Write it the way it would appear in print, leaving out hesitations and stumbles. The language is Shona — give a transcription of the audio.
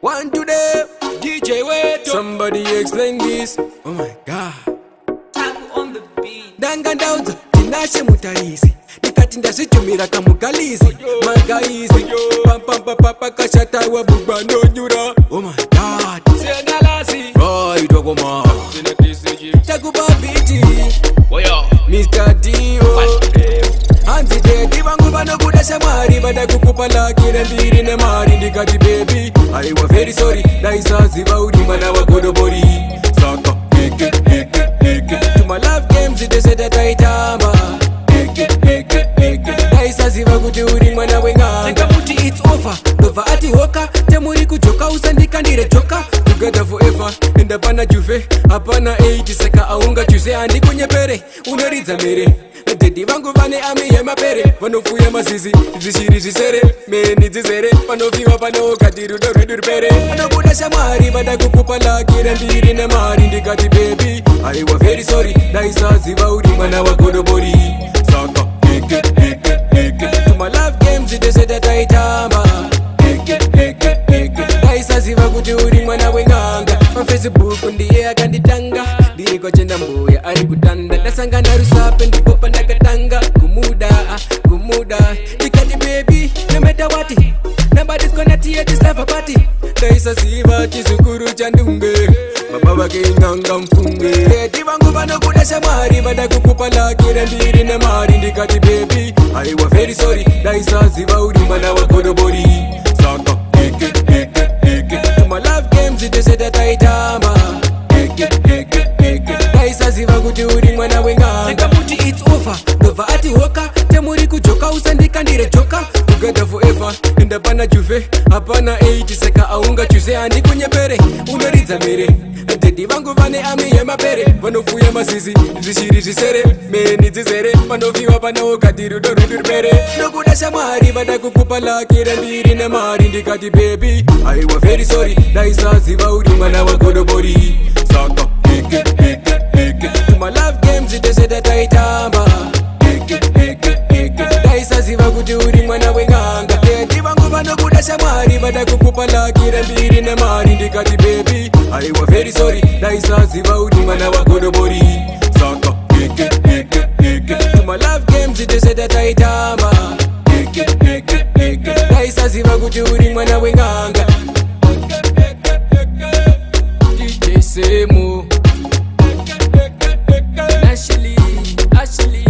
One today, DJ Weto. Somebody explain this. Oh my God. Taku on the beat. Dangandauza, tinashe mutarisi. Nikati ndazvitumira kamukalizi. Magaizi. Pam pam pam pam pam kashata wa bubando nyura. Oh my God. Senalasi. Right wakoma. Takuba biti. Woyo. Mr. Dio. Hanzi dedi vangu vanokuda shamari vada kukupa lakire mbiri nemari ndikati baby I was very sorry ndaisaziva uri mwana wagodobori saka heke to my love games iteseta taitamba heke ndaisaziva kuti uri mwana wenganga ndikamuti it's over ndobva ati hoka temuri kujoka usandikandire joka together forever endapana juve hapana 8 saka aunga juze handikunyepere unoridza mere Dedi vangu vane ami yemapere vanofuya mazizi zvishiri zvisere meni dzizere panofiwa panokati rudo rwedu rupere vanobuda shamwari vada kukupa lakire mbiri nemari ndikati baby I was very sorry ndaisaziva uri mwana wagodobori saka heke to my love games iteseta taitamba heke ndaisaziva kuti uri mwana wenganga pafacebook ndiye akanditanga ndiri kwachenda mbuya ari kutanda ndasangana rusape ndipopa ndakatanga kumuda ndikati baby no matter what nobody's gonna tear this life apart ndaisaziva chizukuru chandunge baba vake inganga mfunge dedi vangu vanokuda shamwari vada kukupa lakire mbiri nemari ndikati baby I was very sorry ndaisaziva uri mwana wagodobori saka heke to my love games iteseta taitamba heke ndaisaziva kuti uri mwana wenganga ndikamuti it's over ndobva ati hoka temuri kujoka usandikandire joka together forever endapana juve hapana 8 saka aunga juze handikunyepere unoridza mere dedi vangu vane ami yemapere vanofuya mazizi zvishiri zvisere meni dzizere panofiwa panaokati rudo rwedu rupere nokuda shamwari vada kukupa lakire mbiri nemari ndikati baby I was very sorry ndaisaziva uri mwana wagodobori saka heke to my love games iteseta taitamba heke ndaisaziva kuti uri mwana wenganga dedi vangu vanokuda shamwari vada kukupa lakire mbiri nemari ndikati baby I was very sorry ndaisaziva uri mwana wagodobori saka heke to my love games iteseta taitamba heke ndaisaziva kuti uri mwana wenganga DJ Semu Ashley